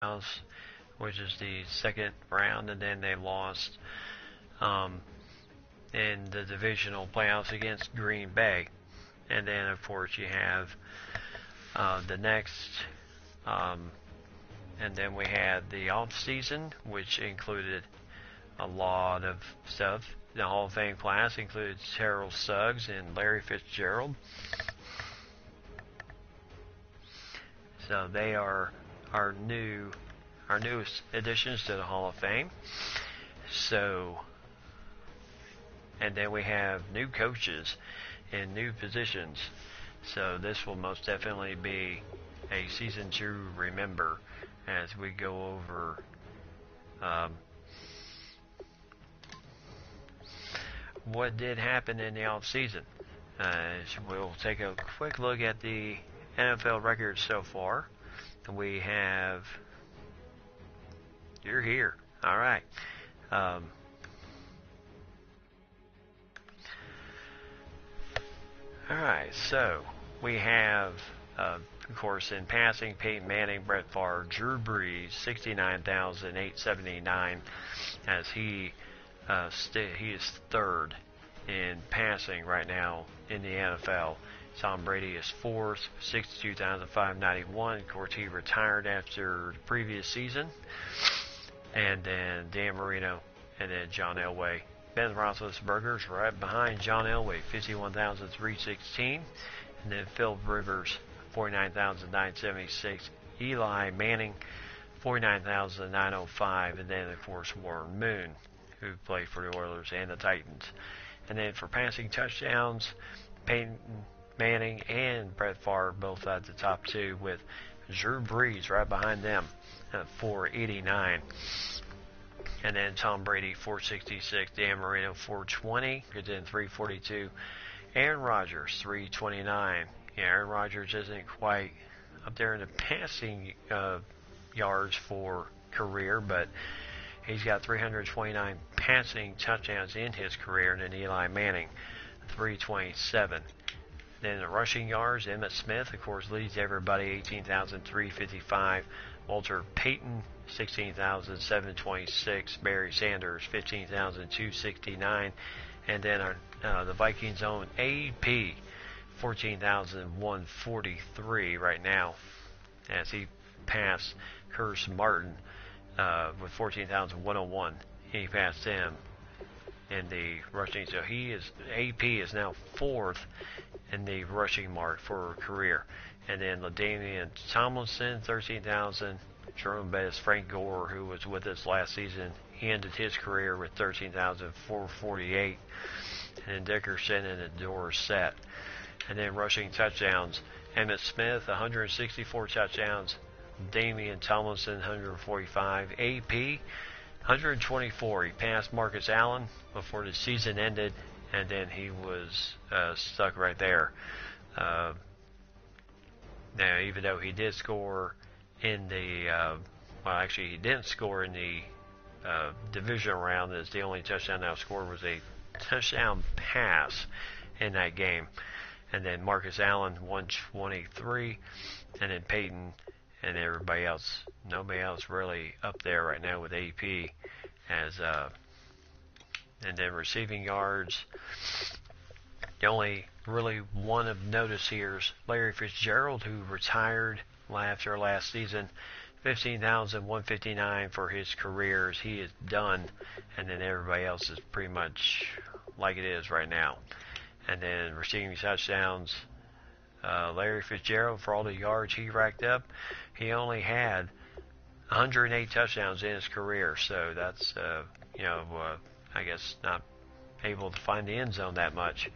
playoffs, which is the second round, and then they lost um, in the divisional playoffs against Green Bay. And then, of course, you have the next, um, and then we had the off season, which included a lot of stuff. The Hall of Fame class included Terrell Suggs and Larry Fitzgerald. So they are our newest additions to the Hall of Fame. So, and then we have new coaches in new positions. So this will most definitely be a season to remember as we go over what did happen in the off season. We'll take a quick look at the NFL records so far. We have, you're here. All right. Alright, so we have, of course, in passing, Peyton Manning, Brett Favre, Drew Brees, 69,879, as he is third in passing right now in the NFL. Tom Brady is fourth, 62,591. Of course, he retired after the previous season. And then Dan Marino, and then John Elway. Ben Roethlisberger's right behind John Elway, 51,316. And then Phil Rivers, 49,976. Eli Manning, 49,905. And then, of course, Warren Moon, who played for the Oilers and the Titans. And then for passing touchdowns, Peyton Manning and Brett Favre both at the top two, with Drew Brees right behind them at 489. And then Tom Brady, 466. Dan Marino, 420. And then 342. Aaron Rodgers, 329. Yeah, Aaron Rodgers isn't quite up there in the passing yards for career, but he's got 329 passing touchdowns in his career. And then Eli Manning, 327. Then the rushing yards, Emmitt Smith, of course, leads everybody, 18,355. Walter Payton, 16,726. Barry Sanders, 15,269. And then the Vikings' own AP, 14,143 right now, as he passed Curtis Martin with 14,101. He passed him in the rushing. So AP is now fourth in the rushing mark for career. And then LaDainian Tomlinson, 13,000. Jerome Bettis, Frank Gore, who was with us last season, he ended his career with 13,448. And then Dickerson and Dorsett. And then rushing touchdowns, Emmitt Smith, 164 touchdowns. Damian Tomlinson, 145. AP, 124. He passed Marcus Allen before the season ended, and then he was stuck right there. Now, even though he did score in the, he didn't score in the division round, as the only touchdown that was scored was a touchdown pass in that game. And then Marcus Allen, 123, and then Peyton and everybody else. Nobody else really up there right now with AP, as and then receiving yards. The only really one of notice here is Larry Fitzgerald, who retired after last season. 15,159 for his career. He is done, and then everybody else is pretty much like it is right now. And then receiving touchdowns, Larry Fitzgerald, for all the yards he racked up, he only had 108 touchdowns in his career. So that's I guess not able to find the end zone that much.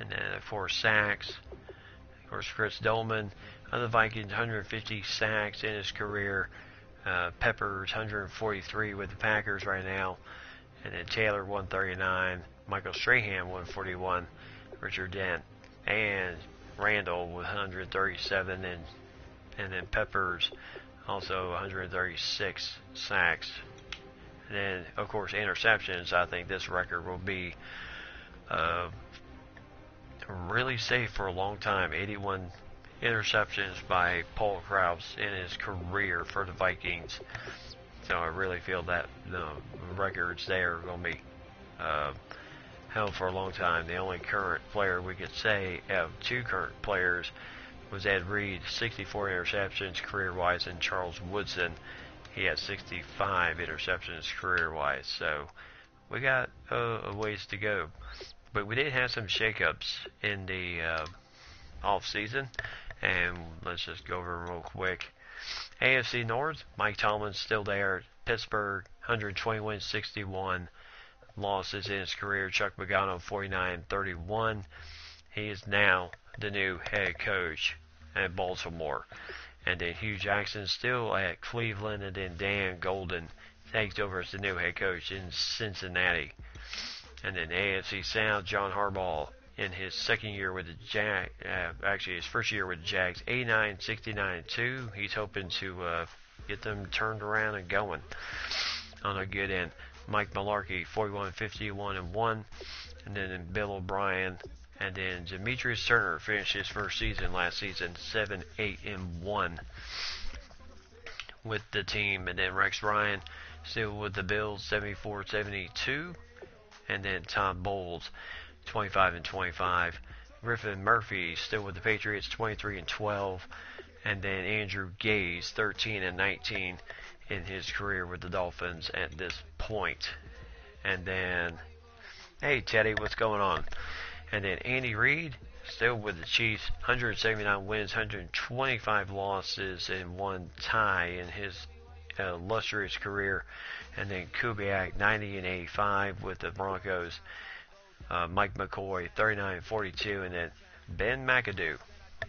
And then, of course, sacks. Of course, Chris Dolman of the Vikings, 150 sacks in his career. Peppers, 143 with the Packers right now. And then Taylor, 139. Michael Strahan, 141. Richard Dent. And Randall with 137. And then Peppers, also 136 sacks. And then, of course, interceptions. I think this record will be really safe for a long time. 81 interceptions by Paul Krause in his career for the Vikings. So I really feel that the records there are going to be held for a long time. The only current player we could say of two current players was Ed Reed, 64 interceptions career-wise, and Charles Woodson, he had 65 interceptions career-wise. So we got a ways to go. But we did have some shakeups in the off-season, and let's just go over them real quick. AFC North, Mike Tomlin's still there. Pittsburgh, 120 wins, 61 losses in his career. Chuck Pagano, 49-31. He is now the new head coach at Baltimore. And then Hugh Jackson still at Cleveland, and then Dan Golden takes over as the new head coach in Cincinnati. And then AFC South, John Harbaugh in his second year with the Jags, actually his first year with the Jags, 89, 69-2. He's hoping to get them turned around and going on a good end. Mike Mularkey, 41, 51-1. And then Bill O'Brien. And then Demetrius Turner finished his first season last season, 7-8-1 with the team. And then Rex Ryan still with the Bills, 74-72. And then Tom Bowles, 25-25. Griffin Murphy still with the Patriots, 23-12. And then Andrew Gaze, 13-19 in his career with the Dolphins at this point. And then, hey Teddy, what's going on? And then Andy Reid, still with the Chiefs, 179 wins, 125 losses, and one tie in his illustrious career. And then Kubiak, 90-85 with the Broncos. Mike McCoy, 39-42. And then Ben McAdoo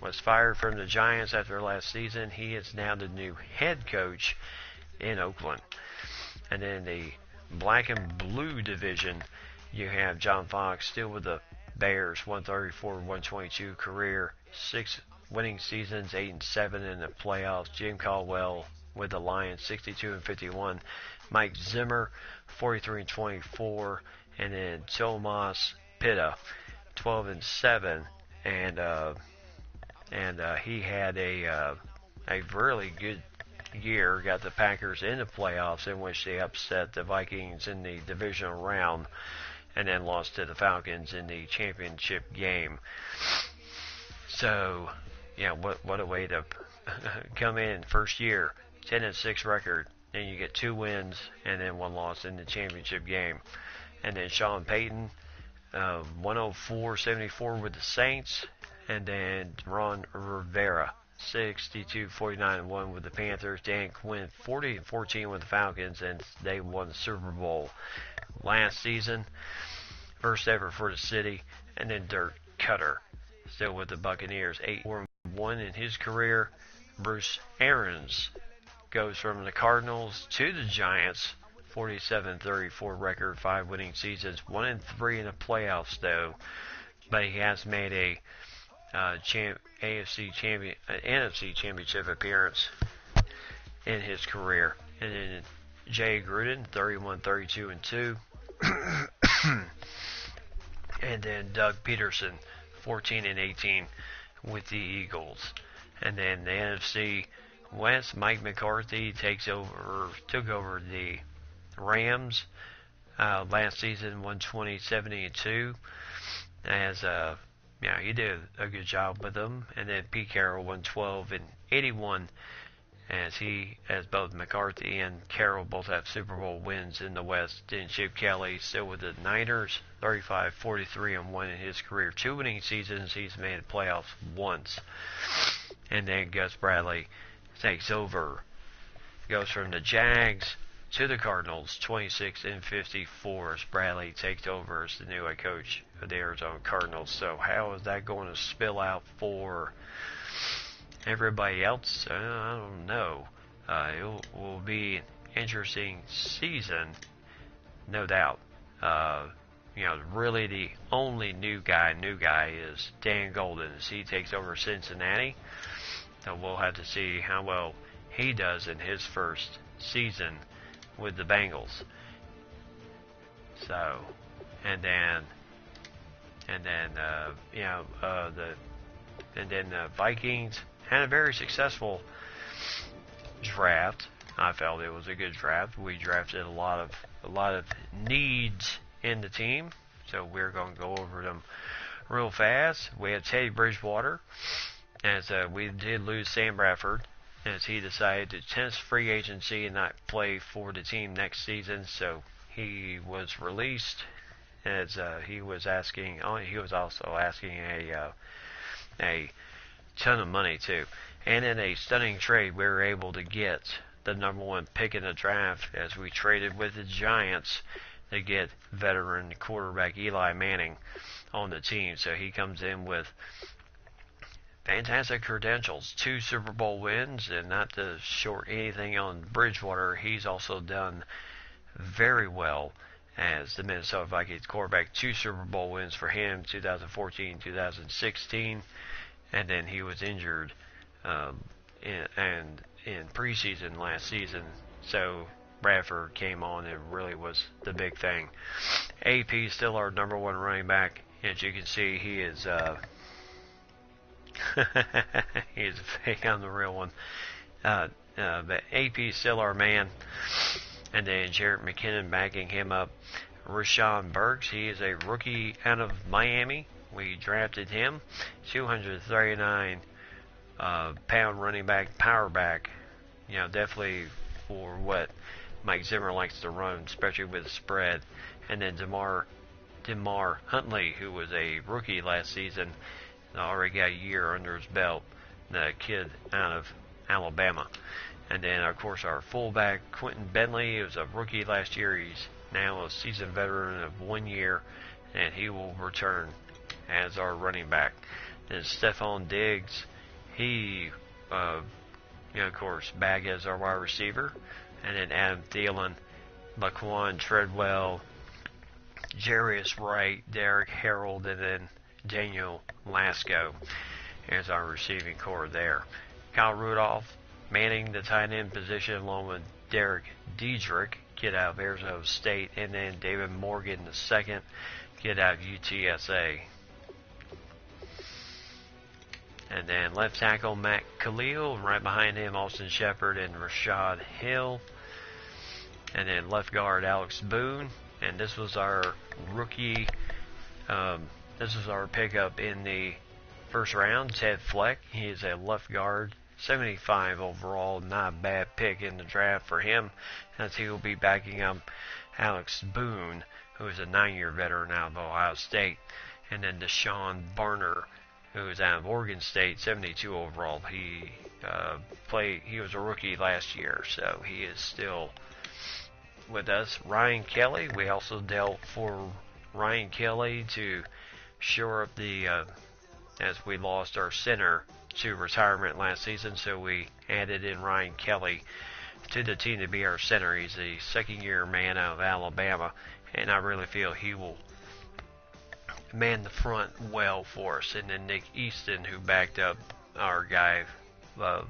was fired from the Giants after last season. He is now the new head coach in Oakland. And then the black and blue division, you have John Fox still with the Bears, 134-122 career, 6 winning seasons, 8-7 in the playoffs. Jim Caldwell with the Lions, 62-51. Mike Zimmer, 43-24, and then Tomas Pitta, 12-7, and he had a really good year. Got the Packers in the playoffs, in which they upset the Vikings in the divisional round, and then lost to the Falcons in the championship game. So, yeah, what a way to come in first year, 10-6 record. Then you get 2 wins and then 1 loss in the championship game. And then Sean Payton, 104-74 with the Saints. And then Ron Rivera, 62-49-1 with the Panthers. Dan Quinn, 40-14 with the Falcons, and they won the Super Bowl last season. First ever for the city. And then Dirk Cutter, still with the Buccaneers, 8-4-1 in his career. Bruce Arians goes from the Cardinals to the Giants, 47-34 record, 5 winning seasons, 1-3 in the playoffs though. But he has made a NFC championship appearance in his career. And then Jay Gruden, 31-32-2. And then Doug Peterson, 14-18 with the Eagles. And then the NFC West, Mike McCarthy took over the Rams last season, 120-70-2. He did a good job with them. And then Pete Carroll, 112-81, as both McCarthy and Carroll both have Super Bowl wins in the West. Then Chip Kelly still with the Niners, 35-43-1 in his career. 2 winning seasons. He's made the playoffs once. And then Gus Bradley takes over, goes from the Jags to the Cardinals, 26-54 as Bradley takes over as the new head coach of the Arizona Cardinals. So how is that going to spill out for everybody else? I don't know. It will be an interesting season, no doubt. Really the only new guy is Dan Golden as he takes over Cincinnati. So we'll have to see how well he does in his first season with the Bengals. So, and then And then the Vikings had a very successful draft. I felt it was a good draft. We drafted a lot of needs in the team, so we're going to go over them real fast. We had Teddy Bridgewater, as we did lose Sam Bradford, as he decided to test free agency and not play for the team next season. So he was released, as he was asking. He was also asking a ton of money too. And in a stunning trade, we were able to get the number one pick in the draft, as we traded with the Giants to get veteran quarterback Eli Manning on the team. So he comes in with fantastic credentials, 2 Super Bowl wins, and not to short anything on Bridgewater, he's also done very well as the Minnesota Vikings quarterback. 2 Super Bowl wins for him, 2014, 2016, and then he was injured in preseason last season, so Bradford came on and really was the big thing. AP still our number one running back. As you can see, he is he's fake on the real one. But AP is still our man. And then Jarrett McKinnon backing him up. Rashawn Burks, he is a rookie out of Miami. We drafted him. 239 pound running back, power back. Definitely for what Mike Zimmer likes to run, especially with the spread. And then DeMar Huntley, who was a rookie last season, already got a year under his belt. The kid out of Alabama. And then, of course, our fullback, Quentin Bentley, was a rookie last year. He's now a seasoned veteran of 1 year, and he will return as our running back. Then Stephon Diggs, he, of course, back as our wide receiver. And then Adam Thielen, Laquan Treadwell, Jarius Wright, Derek Harold, and then Daniel Lasco as our receiving core there. Kyle Rudolph manning the tight end position along with Derek Diedrich, kid out of Arizona State, and then David Morgan, the second kid out of UTSA. And then left tackle Matt Khalil, right behind him Austin Shepard and Rashad Hill. And then left guard Alex Boone. And this was our rookie, this was our pickup in the first round, Ted Fleck. He is a left guard, 75 overall, not a bad pick in the draft for him, as he will be backing up Alex Boone, who is a 9-year veteran out of Ohio State. And then Deshaun Barner, who is out of Oregon State, 72 overall. He was a rookie last year, so he is still with us. Ryan Kelly, we also dealt for Ryan Kelly to shore up the, as we lost our center to retirement last season, so we added in Ryan Kelly to the team to be our center. He's a second-year man out of Alabama, and I really feel he will man the front well for us. And then Nick Easton, who backed up our guy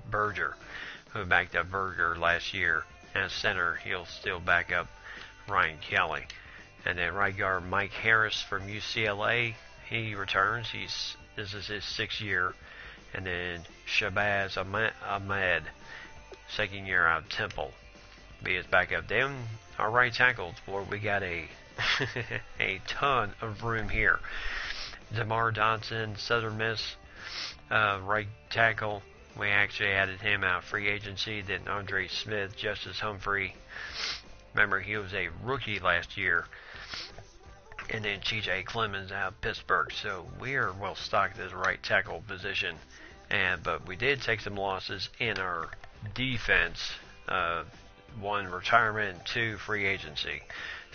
Berger, who backed up Berger last year as center, he'll still back up Ryan Kelly. And then right guard Mike Harris from UCLA, he returns. This is his 6th year. And then Shabazz Ahmed, second year out of Temple, be his backup. Then our right tackles, boy, we got a a ton of room here. DeMar Dodson, Southern Miss, right tackle. We actually added him out of free agency. Then Andre Smith, Justice Humphrey. Remember, he was a rookie last year. And then TJ Clemens out of Pittsburgh. So we are well stocked at the right tackle position. But we did take some losses in our defense. 1 retirement and 2 free agency.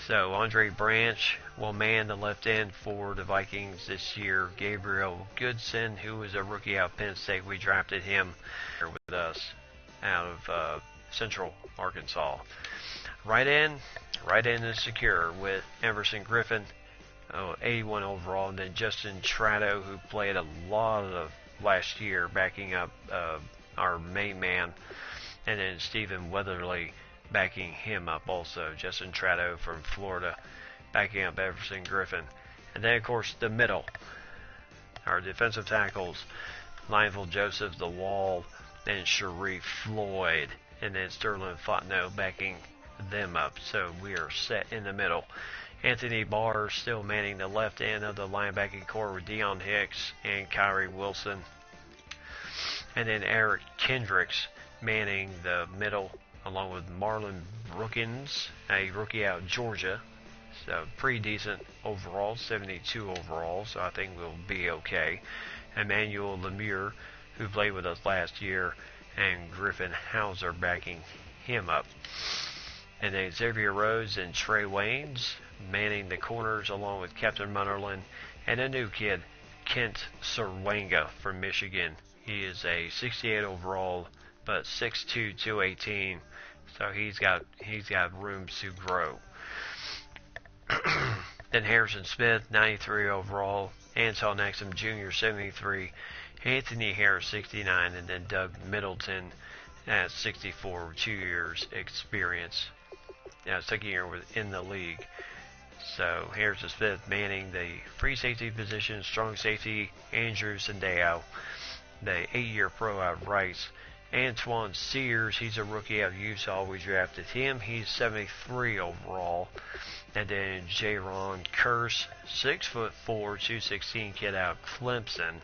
So Andre Branch will man the left end for the Vikings this year. Gabriel Goodson, who was a rookie out of Penn State, we drafted him with us out of Central Arkansas. Right end is secure with Everson Griffin, 81 overall, and then Justin Trado, who played a lot of last year backing up our main man, and then Stephen Weatherly backing him up also. Justin Trado from Florida backing up Everson Griffin. And then, of course, the middle. Our defensive tackles, Lionel Joseph, The Wall, and Sharif Floyd. And then Sterling Fontenot backing them up. So we are set in the middle. Anthony Barr still manning the left end of the linebacking core with Deion Hicks and Kyrie Wilson. And then Eric Kendricks manning the middle along with Marlon Brookins, a rookie out of Georgia. So pretty decent overall, 72 overall, so I think we'll be okay. Emmanuel Lemire, who played with us last year, and Griffin Hauser backing him up. And then Xavier Rhodes and Trey Waynes manning the corners along with Captain Munnerlin and a new kid, Kent Serwanga from Michigan. He is a 68 overall, but 6'2", 218, so he's got room to grow. Then Harrison Smith, 93 overall, Anton Exum Jr., 73, Anthony Harris, 69, and then Doug Middleton at 64 with 2 years experience. Second year in the league. So Harrison Smith manning the free safety position, strong safety, Andrew Sandeo, the 8-year pro out of Rice. Antoine Sears, he's a rookie out of Utah. We drafted him. He's 73 overall. And then Jaron Curse, 6'4", 216 kid out of Clemson.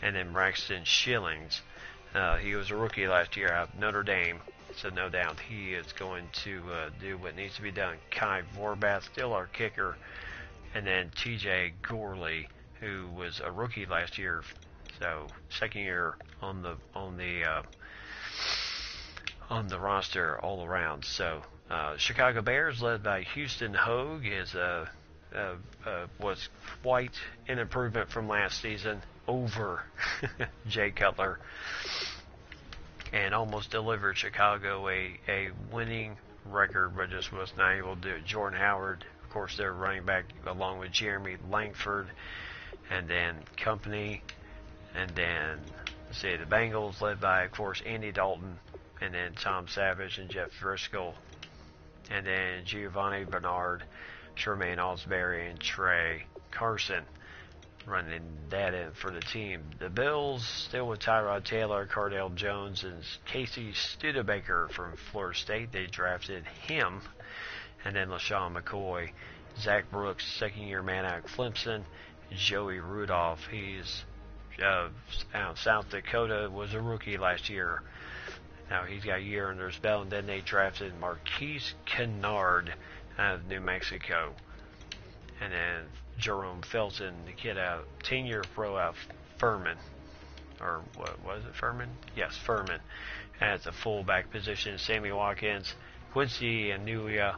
And then Braxton Schillings. He was a rookie last year out of Notre Dame. So no doubt he is going to do what needs to be done. Kai Vorbath, still our kicker. And then TJ Gorley, who was a rookie last year. So second year on the roster all around. So Chicago Bears, led by Houston Hogue, was quite an improvement from last season over Jay Cutler, and almost delivered Chicago a winning record, but just was not able to do it. Jordan Howard, of course, their running back, along with Jeremy Langford, and then Company, and then the Bengals, led by, of course, Andy Dalton, and then Tom Savage and Jeff Driscoll, and then Giovanni Bernard, Tremaine Osbury, and Trey Carson running that in for the team. The Bills, still with Tyrod Taylor, Cardale Jones, and Casey Studebaker from Florida State. They drafted him. And then LaShawn McCoy, Zach Brooks, second-year man out of Clemson, Joey Rudolph. He's out of South Dakota, was a rookie last year. Now he's got a year under his belt. And then they drafted Marquise Kennard out of New Mexico. And then Jerome Felton, the kid out, 10-year pro out Furman. Or what was it, Furman? Yes, Furman. At the fullback position, Sammy Watkins, Quincy Anulia,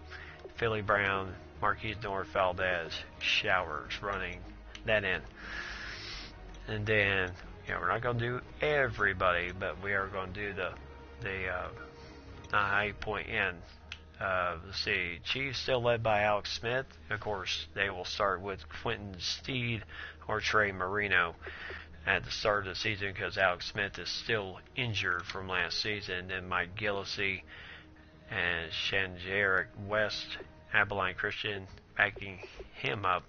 Philly Brown, Marquise North Valdez, Showers running that in. And then, we're not going to do everybody, but we are going to do the high point end. Let's see, Chiefs still led by Alex Smith. Of course, they will start with Quentin Steed or Trey Marino at the start of the season because Alex Smith is still injured from last season. Then Mike Gillislee and Shanjerick West, Abilene Christian, backing him up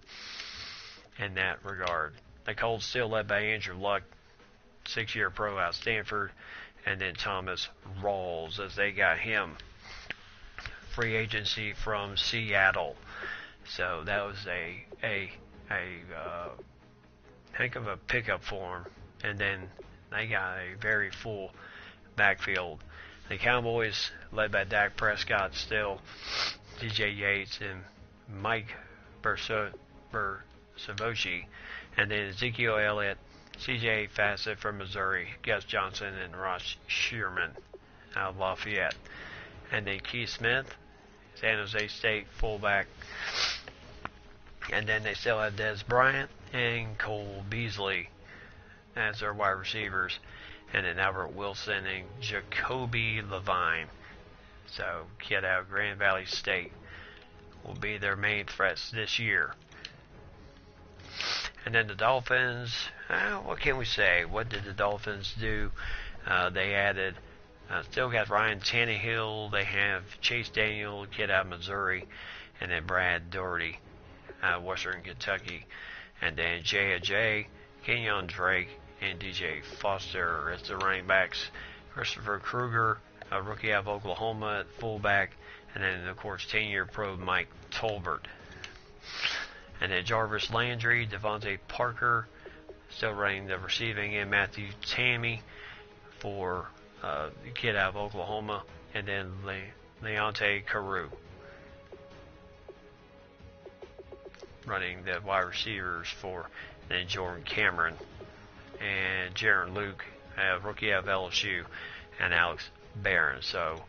in that regard. The Colts still led by Andrew Luck, 6-year pro out of Stanford, and then Thomas Rawls as they got him free agency from Seattle. So that was a heck of a pickup for him. And then they got a very full backfield. The Cowboys, led by Dak Prescott still, DJ Yates and Mike Bersavoci, and then Ezekiel Elliott, CJ Fassett from Missouri, Gus Johnson, and Ross Shearman out of Lafayette. And then Keith Smith, San Jose State fullback. And then they still have Des Bryant and Cole Beasley as their wide receivers. And then Albert Wilson and Jacoby Levine. So, kid out of Grand Valley State will be their main threats this year. And then the Dolphins, what can we say? What did the Dolphins do? They added, still got Ryan Tannehill. They have Chase Daniel, kid out of Missouri, and then Brad Doherty out of Western Kentucky. And then J.J., Kenyon Drake, and DJ Foster as the running backs. Christopher Kruger, a rookie out of Oklahoma at fullback. And then, of course, 10-year pro Mike Tolbert. And then Jarvis Landry, Devontae Parker, still running the receiving, and Matthew Tammy for the kid out of Oklahoma. And then Leonte Carew running the wide receivers for then Jordan Cameron and Jaron Luke, rookie out of LSU, and Alex Barron. So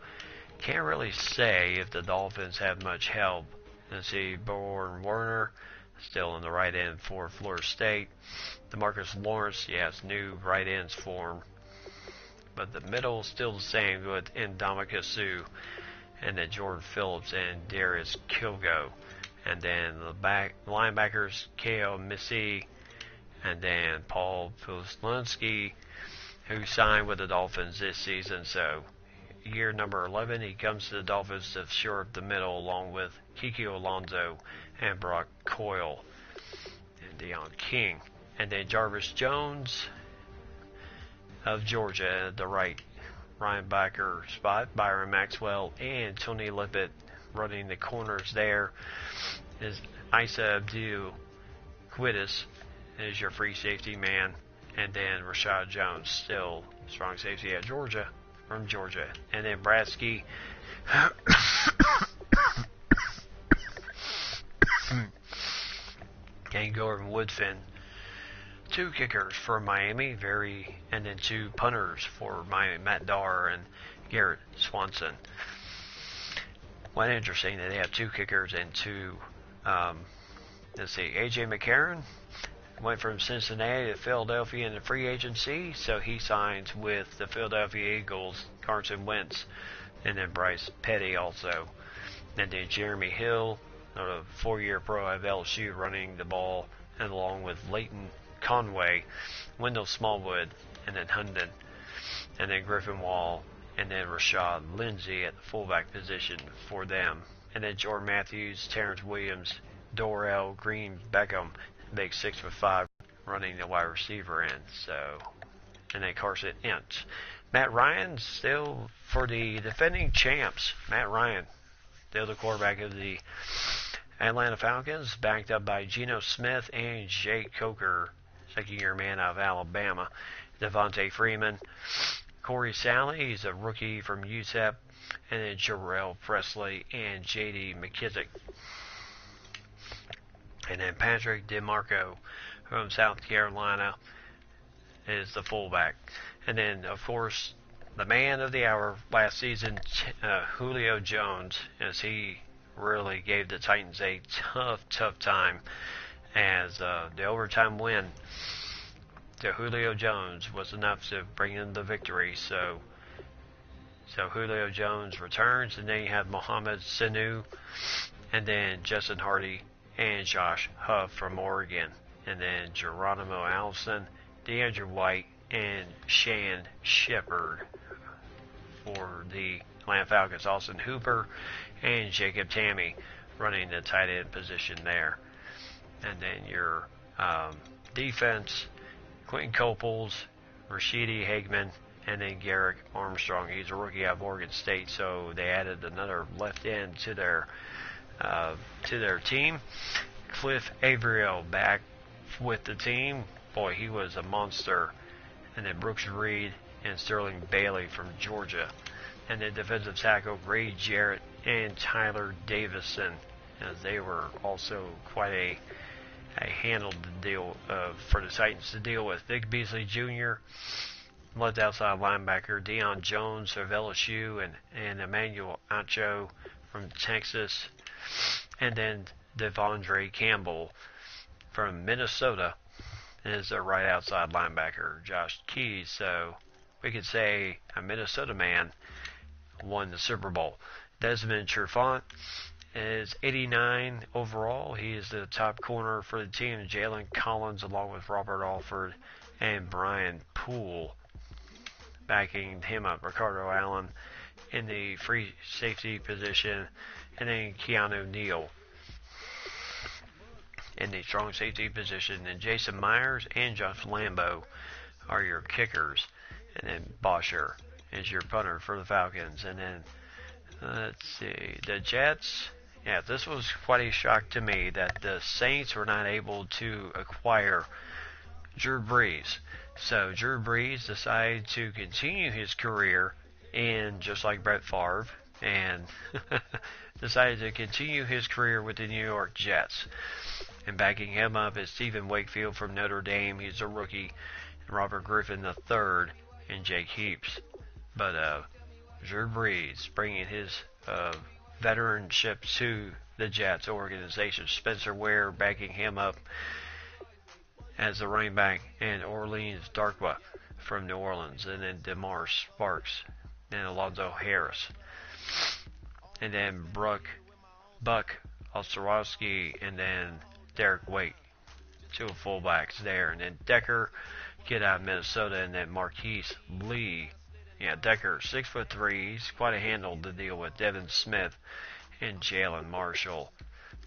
can't really say if the Dolphins have much help. Let's see, Bourne Werner still in the right end for Florida State. DeMarcus Lawrence, yes, new right ends for him. But the middle is still the same with Ndamukong Suh, and then Jordan Phillips and Darius Kilgo. And then the linebackers, K.O. Missy, and then Paul Posluszny, who signed with the Dolphins this season. So year number 11, he comes to the Dolphins to shore up the middle along with Kiki Alonso and Brock Coyle and Deion King. And then Jarvis Jones of Georgia at the right linebacker spot, Byron Maxwell and Tony Lippett running the corners there. Is Isa Abdul Quidis is your free safety man, and then Rashad Jones, still strong safety at Georgia, from Georgia. And then Bradsky and Gordon Woodfin, two kickers for Miami, and then two punters for Miami, Matt Darr and Garrett Swanson. Well, interesting that they have two kickers and two. Let's see, AJ McCarron went from Cincinnati to Philadelphia in the free agency, so he signs with the Philadelphia Eagles. Carson Wentz, and then Bryce Petty also, and then Jeremy Hill, a 4-year pro at LSU, running the ball, and along with Leighton Conway, Wendell Smallwood, and then Hunden, and then Griffin Wall, and then Rashad Lindsay at the fullback position for them. And then Jordan Matthews, Terrence Williams, Dorrell Green Beckham, big 6'5", running the wide receiver end. So, and then Carson Ince. Matt Ryan still for the defending champs. Matt Ryan, still the quarterback of the Atlanta Falcons, backed up by Geno Smith and Jay Coker, second-year man out of Alabama. Devontae Freeman, Corey Sally, he's a rookie from UTEP, and then Jarrell Presley and J.D. McKissick. And then Patrick DeMarco from South Carolina is the fullback. And then, of course, the man of the hour last season, Julio Jones, as he really gave the Titans a tough time, as the overtime win to Julio Jones was enough to bring in the victory. So Julio Jones returns, and then you have Mohamed Sanu, and then Justin Hardy and Josh Huff from Oregon, and then Geronimo Allison, DeAndre White, and Shan Shepard for the Atlanta Falcons. Austin Hooper and Jacob Tammy running the tight end position there. And then your defense, Quentin Coples, Rashidi Hageman, and then Garrick Armstrong. He's a rookie out of Oregon State, so they added another left end to their team. Cliff Averill back with the team. Boy, he was a monster. And then Brooks Reed and Sterling Bailey from Georgia. And then defensive tackle Ray Jarrett and Tyler Davison, as they were also quite a handle to deal for the Titans to deal with. Vic Beasley Jr., left outside linebacker, Deion Jones of LSU, and Emmanuel Acho from Texas, and then Devondre Campbell from Minnesota is a right outside linebacker, Josh Keys. So we could say a Minnesota man won the Super Bowl. Desmond Trufant is 89 overall. He is the top corner for the team. Jalen Collins, along with Robert Alford and Brian Poole, backing him up. Ricardo Allen in the free safety position, and then Keanu Neal in the strong safety position. And Jason Myers and Josh Lambo are your kickers. And then Bosher is your punter for the Falcons. And then, let's see, the Jets. Yeah, this was quite a shock to me that the Saints were not able to acquire Drew Brees. So Drew Brees decided to continue his career in, just like Brett Favre, and decided to continue his career with the New York Jets. And backing him up is Stephen Wakefield from Notre Dame. He's a rookie. And Robert Griffin III and Jake Heaps. But Drew Brees bringing his veteranship to the Jets organization. Spencer Ware backing him up as the running back, and Orleans Darkwa from New Orleans, and then DeMar Sparks and Alonzo Harris. And then Buck Ostrowski, and then Derek Waite, two fullbacks there. And then Decker, kid out of Minnesota, and then Marquise Lee. Yeah, Decker, 6'3", he's quite a handle to deal with. Devin Smith and Jalen Marshall,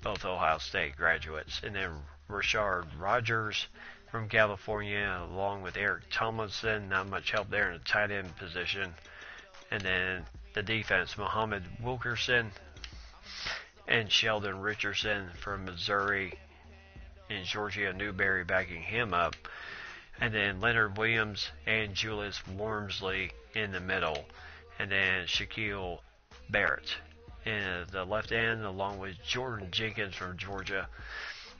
both Ohio State graduates. And then Rashard Rogers from California, along with Eric Tomlinson. Not much help there in the tight end position. And then the defense, Muhammad Wilkerson and Sheldon Richardson from Missouri, and Georgia Newberry backing him up. And then Leonard Williams and Julius Wormsley in the middle. And then Shaquille Barrett in the left end, along with Jordan Jenkins from Georgia.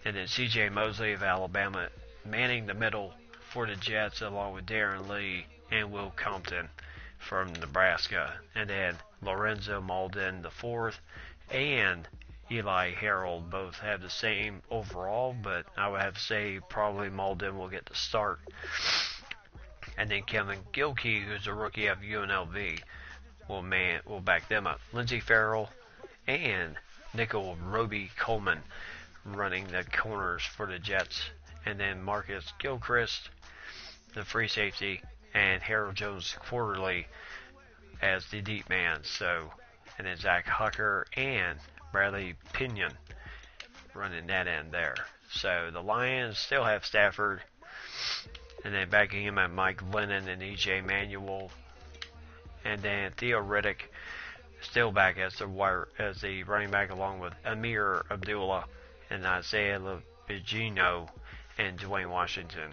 And then C.J. Mosley of Alabama manning the middle for the Jets, along with Darren Lee and Will Compton from Nebraska. And then Lorenzo Malden IV and Eli Harold both have the same overall, but I would have to say probably Malden will get the start. And then Kevin Gilkey, who's a rookie of UNLV, will back them up. Lindsey Farrell and Nickel Roby Coleman running the corners for the Jets. And then Marcus Gilchrist, the free safety, and Harold Jones Quarterly as the deep man. So, and then Zach Hucker and Bradley Pinion running that end there. So the Lions still have Stafford, and then backing him at Mike Lennon and E.J. Manuel. And then Theo Riddick still back as the running back, along with Amir Abdullah and Isaiah Levigino and Dwayne Washington.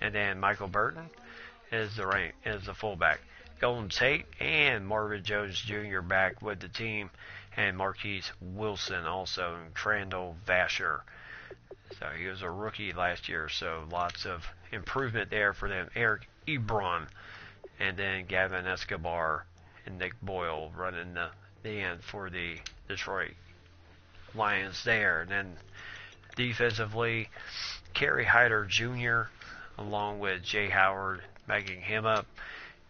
And then Michael Burton is the fullback. Golden Tate and Marvin Jones Jr. back with the team, and Marquise Wilson also, and Crandall Vasher. So he was a rookie last year, so lots of improvement there for them. Eric Ebron, and then Gavin Escobar and Nick Boyle running the end for the Detroit Lions there. And then defensively, Kerry Hyder Jr. along with Jay Howard backing him up,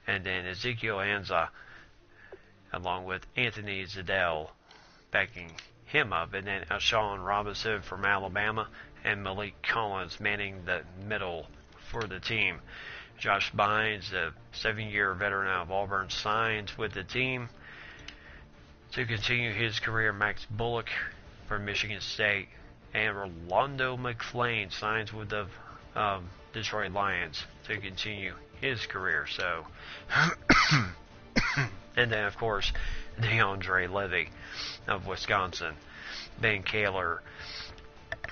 and then Ezekiel Anza along with Anthony Zidell backing him up, and then Alshon Robinson from Alabama and Malik Collins manning the middle for the team. Josh Bynes, a 7-year veteran out of Auburn, signs with the team to continue his career. Max Bullock from Michigan State, and Rolando McClain signs with the Detroit Lions to continue his career. So, and then of course DeAndre Levy of Wisconsin. Ben Kaler,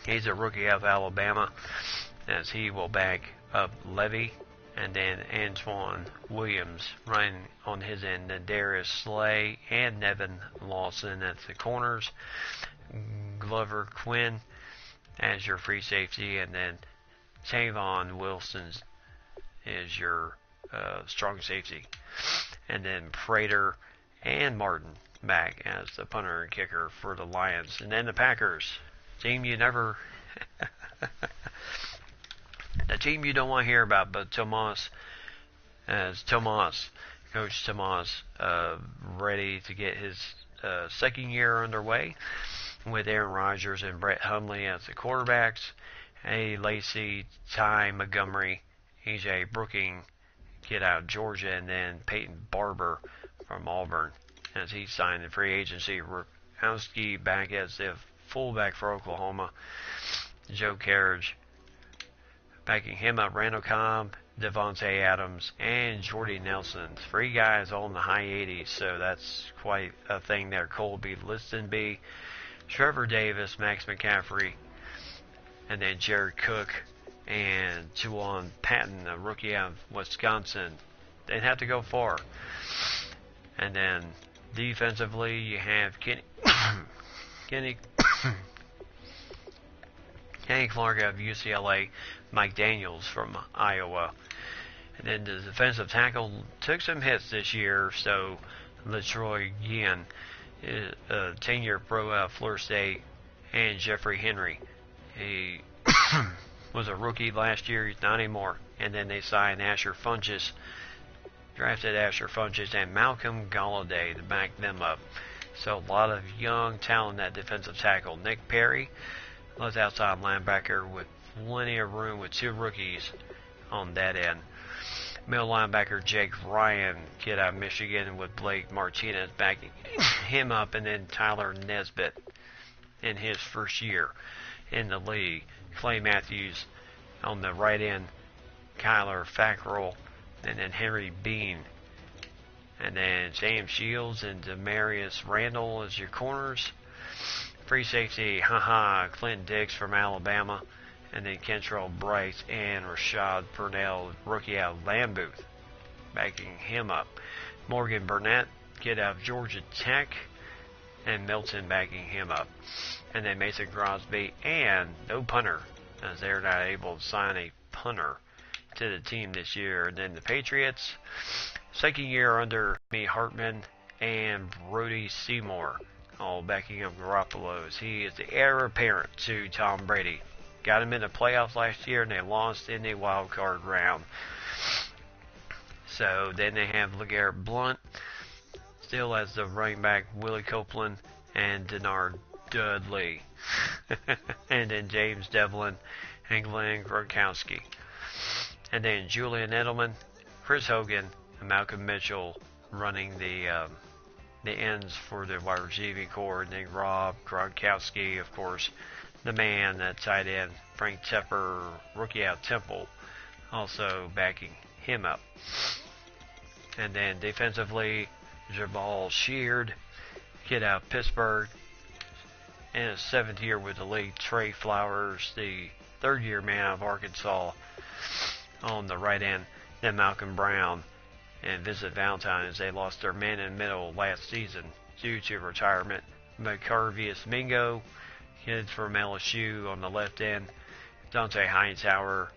he's a rookie out of Alabama, as he will back up Levy. And then Antoine Williams running on his end. Then Darius Slay and Nevin Lawson at the corners. Glover Quinn as your free safety, and then Tavon Wilson is your strong safety. And then Prater and Martin back as the punter and kicker for the Lions. And then the Packers, team you never... the team you don't want to hear about, but Coach Tomas, ready to get his second year underway with Aaron Rodgers and Brett Hundley as the quarterbacks. Lacey, Ty Montgomery, EJ Brooking, kid out of Georgia, and then Peyton Barber from Auburn as he signed the free agency. Rukowski back as the fullback for Oklahoma, Joe Carriage. Backing him up, Randall Cobb, Devontae Adams, and Jordy Nelson. 3 guys all in the high 80s, so that's quite a thing there. Colby Listenby, Trevor Davis, Max McCaffrey, and then Jared Cook and Juwan Patton, a rookie out of Wisconsin. They'd have to go far. And then defensively, you have Kenny Clark out of UCLA, Mike Daniels from Iowa. And then the defensive tackle took some hits this year, so LaTroy Guian, a 10-year pro out of Florida State, and Jeffrey Henry. He was a rookie last year, he's not anymore. And then they signed Asher Funchess, drafted Asher Funchess and Malcolm Galladay to back them up. So a lot of young talent at defensive tackle. Nick Perry was outside linebacker with plenty of room with 2 rookies on that end. Middle linebacker Jake Ryan, kid out of Michigan, with Blake Martinez backing him up, and then Tyler Nesbitt in his first year in the league. Clay Matthews on the right end, Kyler Fackrell, and then Henry Bean. And then Sam Shields and Demarius Randall as your corners. Free safety, Clint Dix from Alabama. And then Kentrell Bryce and Rashad Purnell, rookie out of Lambuth, backing him up. Morgan Burnett, kid out of Georgia Tech, and Milton backing him up. And then Mason Crosby, and no punter, as they're not able to sign a punter to the team this year. And then the Patriots, second year under me Hartman and Brody Seymour, all backing up Garoppolo, as he is the heir apparent to Tom Brady. Got him in the playoffs last year, and they lost in the wild card round. So then they have LeGarrette Blount, still as the running back, Willie Copeland, and Denard Dudley. And then James Devlin and Glenn Gronkowski. And then Julian Edelman, Chris Hogan, and Malcolm Mitchell running the ends for the wide receiving core. And then Rob Gronkowski, of course, the man, that tight end, Frank Tepper, rookie out Temple, also backing him up. And then defensively, Jabal Sheard, kid out of Pittsburgh, in his 7th year with the league. Trey Flowers, the 3rd-year man out of Arkansas, on the right end. Then Malcolm Brown and Vincent Valentine, as they lost their man in the middle last season due to retirement. McCarvius Mingo, kids from LSU, on the left end. Dante Hightower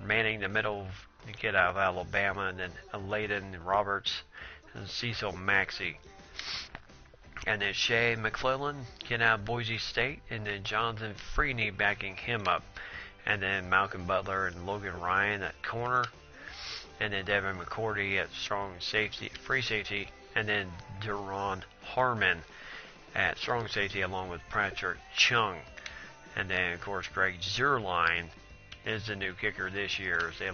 manning the middle, the kid out of Alabama. And then Layden Roberts and Cecil Maxey. And then Shea McClellan, kid out of Boise State. And then Jonathan Freeney backing him up. And then Malcolm Butler and Logan Ryan at corner. And then Devin McCourty at strong safety, free safety. And then Deron Harmon at strong safety, along with Patrick Chung. And then, of course, Greg Zierlein is the new kicker this year, as they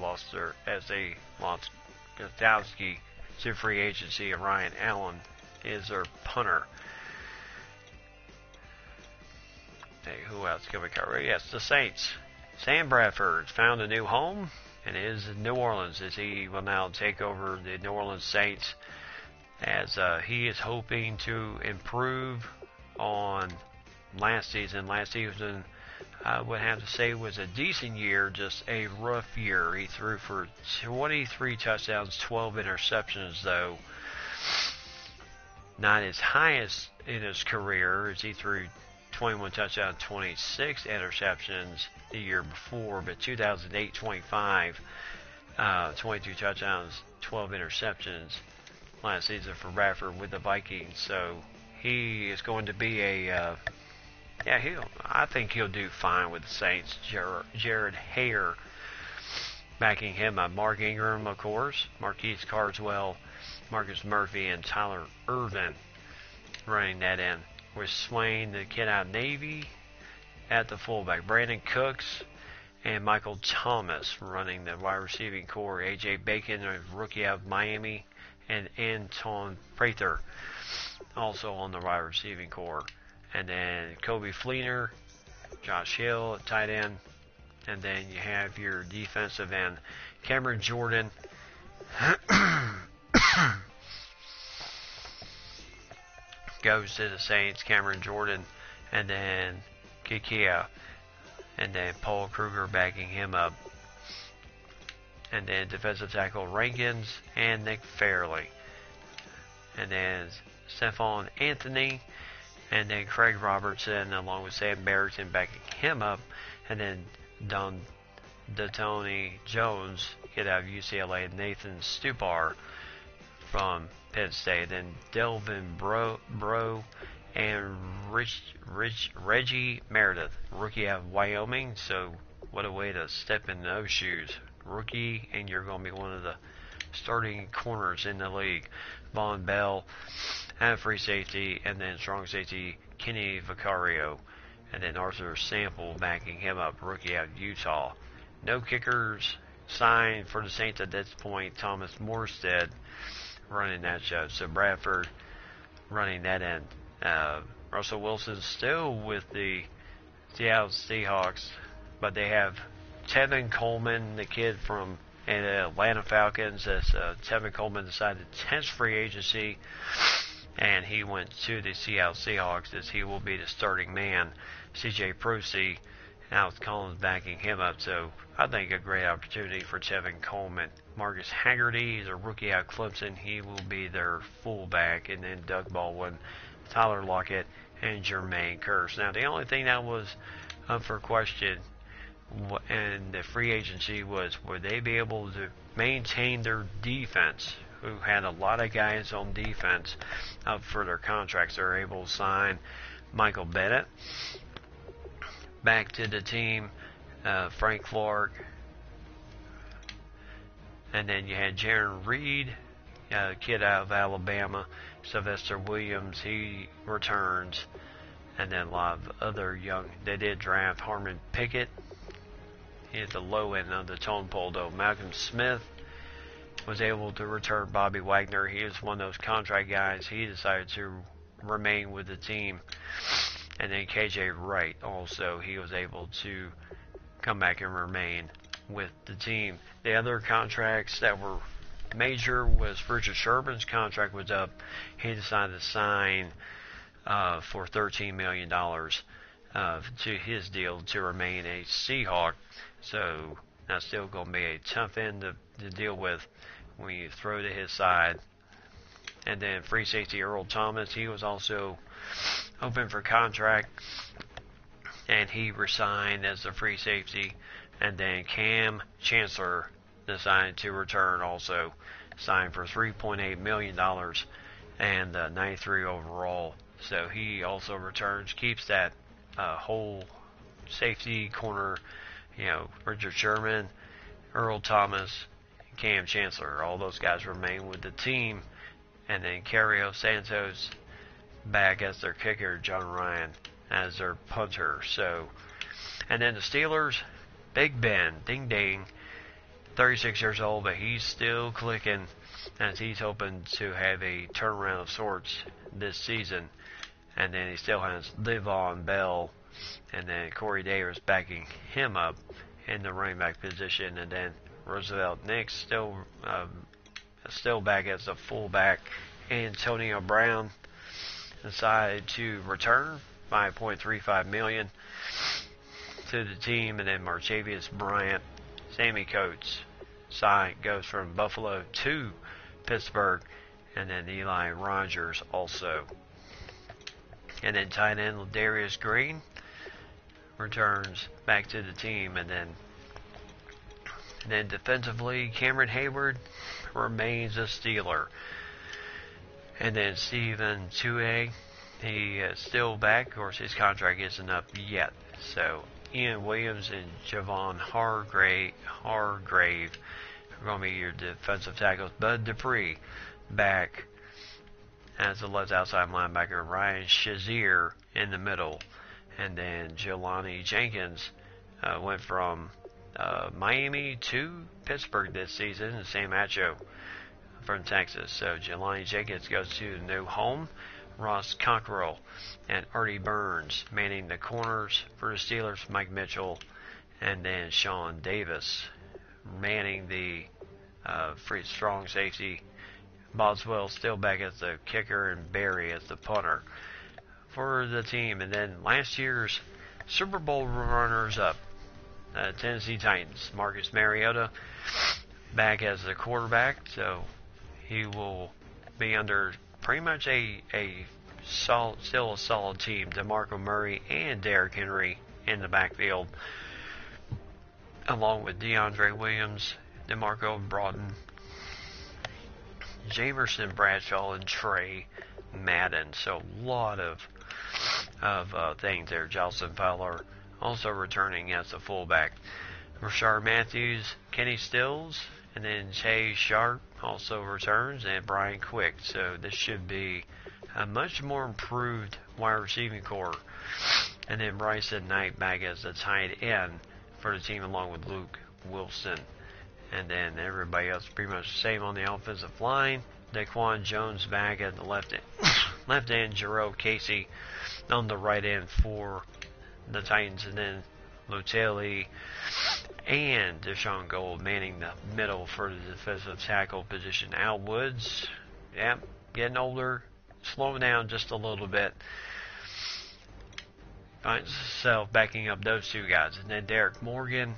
lost Gostowski to free agency, and Ryan Allen is their punter. Hey, who else can we cover? Yes, the Saints. Sam Bradford found a new home and is in New Orleans, as he will now take over the New Orleans Saints, as he is hoping to improve on last season. Last season, I would have to say, was a decent year, just a rough year. He threw for 23 touchdowns, 12 interceptions, though. Not as high as in his career, as he threw 21 touchdowns, 26 interceptions the year before, but 2008-25, 22 touchdowns, 12 interceptions last season for Bradford with the Vikings. So he is going to be I think he'll do fine with the Saints. Jared Hare backing him up. Mark Ingram, of course, Marquise Carswell, Marcus Murphy, and Tyler Irvin running that in, with Swain, the kid out of Navy, at the fullback. Brandon Cooks and Michael Thomas running the wide receiving core. A.J. Bacon, a rookie out of Miami, and Anton Prather also on the wide receiving core. and then Kobe Fleener, Josh Hill at tight end, and then you have your defensive end, Cameron Jordan. Goes to the Saints, Cameron Jordan, and then Kikia, and then Paul Kruger backing him up, and then defensive tackle Rankins and Nick Fairley, and then Stephon Anthony, and then Craig Robertson along with Sam Barrington backing him up, and then Tony Jones, kid out of UCLA, Nathan Stupar from Penn State, then Delvin Bro and Reggie Meredith, rookie out of Wyoming. So what a way to step in those shoes. Rookie, and you're going to be one of the starting corners in the league. Von Bell and free safety, and then strong safety Kenny Vicario, and then Arthur Sample backing him up, rookie out of Utah. No kickers signed for the Saints at this point. Thomas Morstead running that show. So Bradford running that end. Russell Wilson still with the Seattle Seahawks, but they have Tevin Coleman, the kid from the Atlanta Falcons. As Tevin Coleman decided to test free agency, and he went to the Seattle Seahawks as he will be the starting man. CJ Prosey, Alex Collins backing him up. So I think a great opportunity for Tevin Coleman. Marcus Haggerty is a rookie out of Clemson. He will be their fullback. And then Doug Baldwin, Tyler Lockett, and Jermaine Kearse. Now, the only thing that was up for question in the free agency was, would they be able to maintain their defense, who had a lot of guys on defense up for their contracts. They're able to sign Michael Bennett back to the team, Frank Clark, and then you had Jaron Reed, a kid out of Alabama, Sylvester Williams, he returns, and then a lot of other young. They did draft Harmon Pickett. He at the low end of the tone pole, though. Malcolm Smith was able to return. Bobby Wagner, he is one of those contract guys. He decided to remain with the team. And then KJ Wright also, he was able to come back and remain with the team. The other contracts that were major was Richard Sherman's contract was up. He decided to sign for $13 million to his deal to remain a Seahawk. So that's still going to be a tough end to deal with when you throw to his side. And then free safety Earl Thomas, he was also open for contract, and he resigned as a free safety. And then Cam Chancellor decided to return, also signed for $3.8 million and 93 overall. So he also returns, keeps that whole safety corner, Richard Sherman, Earl Thomas, Cam Chancellor, all those guys remain with the team. And then Cario Santos back as their kicker, John Ryan as their punter. So, and then the Steelers, Big Ben, ding ding, 36 years old, but he's still clicking as he's hoping to have a turnaround of sorts this season. And then he still has Le'Veon Bell, and then Corey Davis backing him up in the running back position. And then Roosevelt Nix still back as a fullback. Antonio Brown decided to return $5.35 million to the team. And then Martavius Bryant, Sammy Coates goes from Buffalo to Pittsburgh. And then Eli Rogers also. And then tight end Darius Green returns back to the team. And then defensively, Cameron Hayward remains a Steeler. And then Stephen Tuitt, he is still back. Of course, his contract isn't up yet. So Ian Williams and Javon Hargrave are going to be your defensive tackles. Bud Dupree back as the left outside linebacker. Ryan Shazier in the middle. And then Jelani Jenkins went from Miami to Pittsburgh this season, and Sam Acho from Texas. So Jelani Jenkins goes to a new home Ross Cockrell, and Artie Burns. Manning the corners for the Steelers, Mike Mitchell, and then Sean Davis. Manning the free strong safety, Boswell still back as the kicker, and Barry as the punter for the team. And then last year's Super Bowl runners-up, Tennessee Titans, Marcus Mariota back as the quarterback, so he will be under pretty much still a solid team. DeMarco Murray and Derrick Henry in the backfield, along with DeAndre Williams, DeMarco Broughton, Jamerson Bradshaw, and Trey Madden. So a lot of things there. Jocelyn Fowler also returning as the fullback. Rashard Matthews, Kenny Stills, and then Jay Sharp also returns, and Brian Quick. So this should be a much more improved wide receiving core. And then Bryson Knight back as the tight end for the team, along with Luke Wilson. And then everybody else pretty much the same on the offensive line. Daquan Jones back at the left end, Jerome Casey on the right end for the Titans, and then Lutelli and Deshaun Gold manning the middle for the defensive tackle position. Al Woods, getting older, slowing down just a little bit. Finds himself backing up those two guys. And then Derek Morgan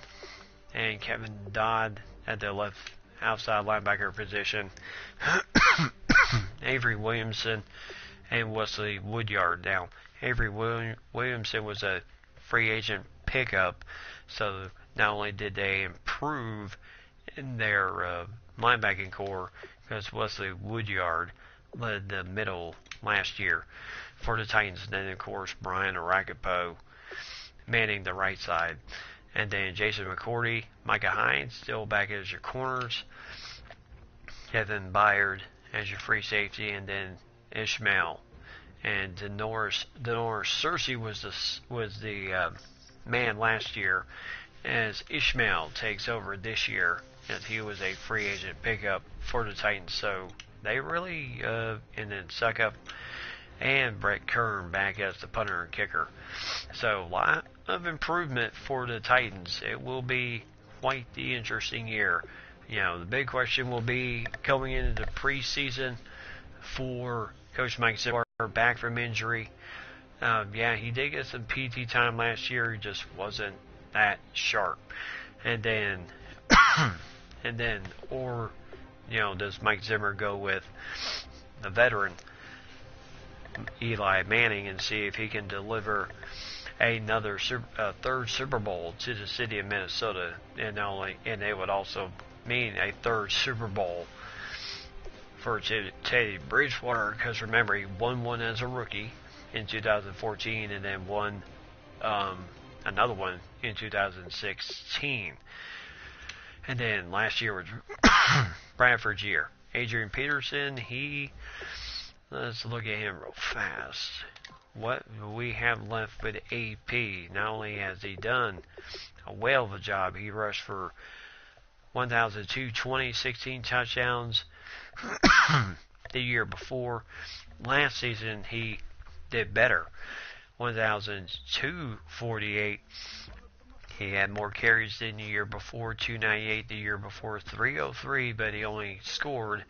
and Kevin Dodd at the left outside linebacker position. Avery Williamson and Wesley Woodyard. Now, Avery Williamson was a free agent pickup, so not only did they improve in their linebacking core, because Wesley Woodyard led the middle last year for the Titans. And then, of course, Brian Arakipo manning the right side. And then Jason McCourty, Micah Hines still back as your corners. Kevin Byard as your free safety, and then Ishmael. And Denoris Searcy was the man last year, as Ishmael takes over this year, as he was a free agent pickup for the Titans. So they really, and then Suckup and Brett Kern back as the punter and kicker. So a lot of improvement for the Titans. It will be quite the interesting year. You know, the big question will be coming into the preseason for Coach Mike Zimmer, back from injury. He did get some PT time last year. He just wasn't that sharp. And then, does Mike Zimmer go with the veteran Eli Manning and see if he can deliver another third Super Bowl to the city of Minnesota, and it would also mean a third Super Bowl for Teddy Bridgewater, because remember, he won one as a rookie in 2014 and then won another one in 2016. And then last year was Bradford's year. Adrian Peterson, let's look at him real fast. What we have left with AP, not only has he done a whale of a job, he rushed for 1,220, 16 touchdowns the year before. Last season, he did better, 1,248. He had more carries than the year before, 298 the year before, 303, but he only scored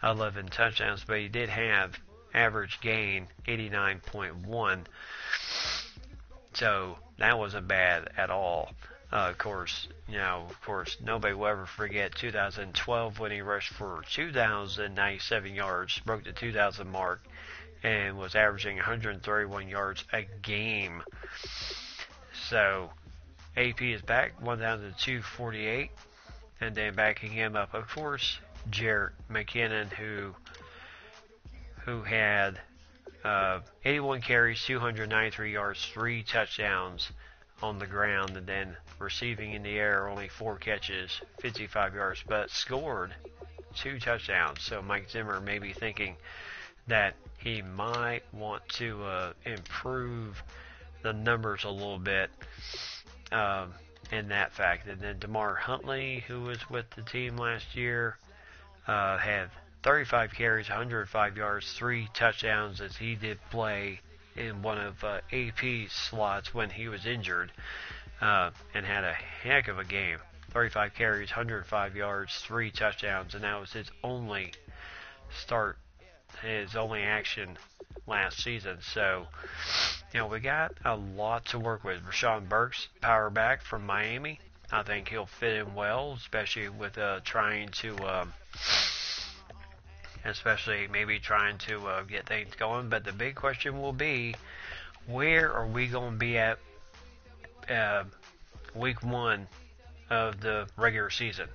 11 touchdowns. But he did have average gain 89.1, so that wasn't bad at all. Of course, nobody will ever forget 2012 when he rushed for 2,097 yards, broke the 2,000 mark, and was averaging 131 yards a game. So AP is back, 1,248, and then backing him up, of course, Jarrett McKinnon, who had 81 carries, 293 yards, 3 touchdowns on the ground, and then receiving in the air, only 4 catches, 55 yards, but scored 2 touchdowns. So Mike Zimmer may be thinking that he might want to improve the numbers a little bit in that fact. And then DeMar Huntley, who was with the team last year, had 35 carries, 105 yards, 3 touchdowns, as he did play in one of AP's slots when he was injured, and had a heck of a game. 35 carries, 105 yards, 3 touchdowns, and that was his only start, his only action last season. So, we got a lot to work with. Rashawn Burks, power back from Miami. I think he'll fit in well, especially with trying to get things going. But the big question will be, where are we going to be at week 1 of the regular season?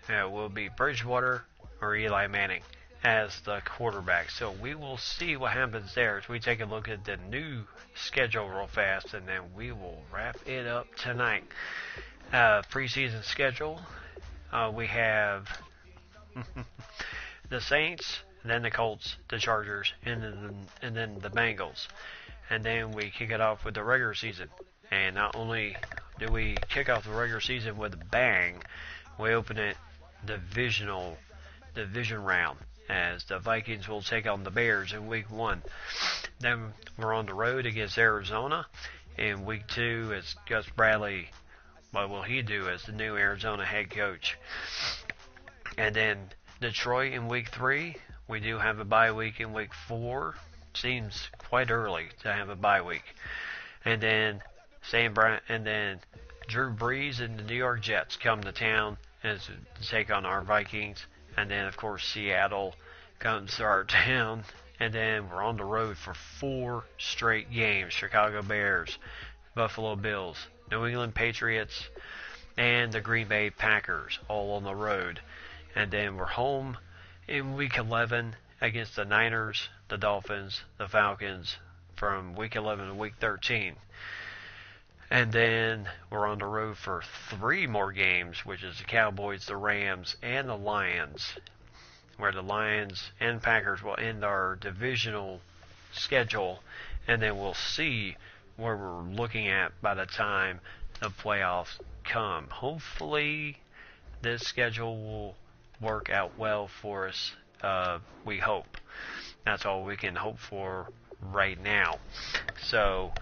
Will it be Bridgewater or Eli Manning as the quarterback? So we will see what happens there as we take a look at the new schedule real fast, and then we will wrap it up tonight. Preseason schedule, we have the Saints, then the Colts, the Chargers, and then the Bengals. And then we kick it off with the regular season. And not only do we kick off the regular season with a bang, we open it division round, as the Vikings will take on the Bears in week 1. Then we're on the road against Arizona. In week 2, it's Gus Bradley. What will he do as the new Arizona head coach? And then Detroit in week 3. We do have a bye week in week 4. Seems quite early to have a bye week. And then Drew Brees and the New York Jets come to town to take on our Vikings. And then, of course, Seattle comes to our town. And then we're on the road for 4 straight games. Chicago Bears, Buffalo Bills, New England Patriots, and the Green Bay Packers, all on the road. And then we're home in week 11 against the Niners, the Dolphins, the Falcons, from week 11 to week 13. And then we're on the road for 3 more games, which is the Cowboys, the Rams, and the Lions, where the Lions and Packers will end our divisional schedule, and then we'll see where we're looking at by the time the playoffs come. Hopefully this schedule will work out well for us. We hope. That's all we can hope for right now. So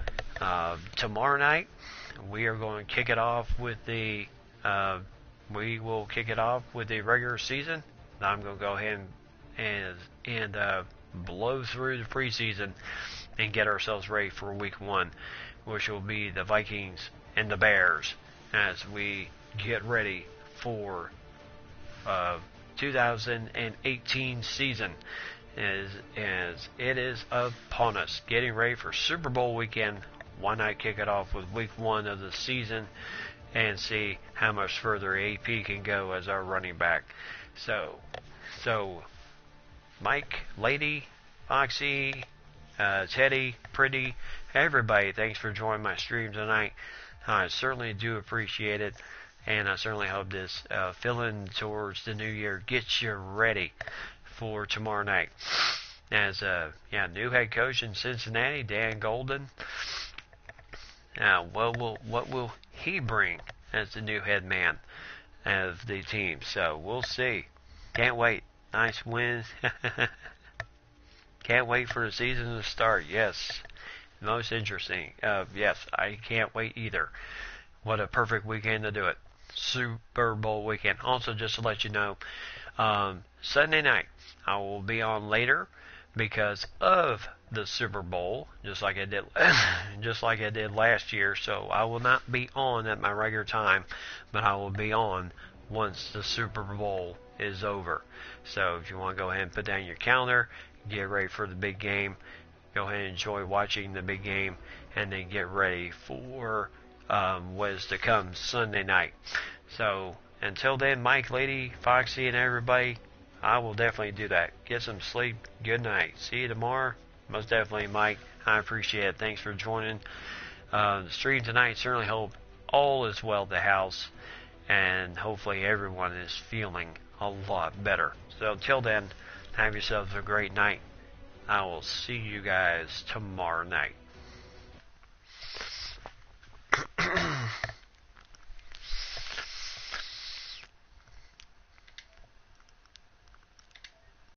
tomorrow night we are going to kick it off with the regular season. I'm going to go ahead and blow through the preseason and get ourselves ready for week 1, which will be the Vikings and the Bears, as we get ready for 2018 season, as it is upon us. Getting ready for Super Bowl weekend. Why not kick it off with week 1 of the season and see how much further AP can go as our running back? So Mike, Lady, Foxy, Teddy, Pretty, everybody, thanks for joining my stream tonight. I certainly do appreciate it, and I certainly hope this filling towards the new year gets you ready for tomorrow night. As new head coach in Cincinnati, Dan Golden. What will he bring as the new head man of the team? So we'll see. Can't wait. Nice win. Can't wait for the season to start. Yes. Most interesting. Yes, I can't wait either. What a perfect weekend to do it. Super Bowl weekend. Also, just to let you know, Sunday night I will be on later because of the Super Bowl, just like I did last year. So I will not be on at my regular time, but I will be on once the Super Bowl is over. So if you want to go ahead and put down your calendar, get ready for the big game. Go ahead and enjoy watching the big game, and then get ready for what is to come Sunday night. So until then, Mike, Lady, Foxy, and everybody, I will definitely do that. Get some sleep. Good night. See you tomorrow. Most definitely, Mike. I appreciate it. Thanks for joining the stream tonight. Certainly hope all is well at the house, and hopefully everyone is feeling a lot better. So until then, have yourselves a great night. I will see you guys tomorrow night.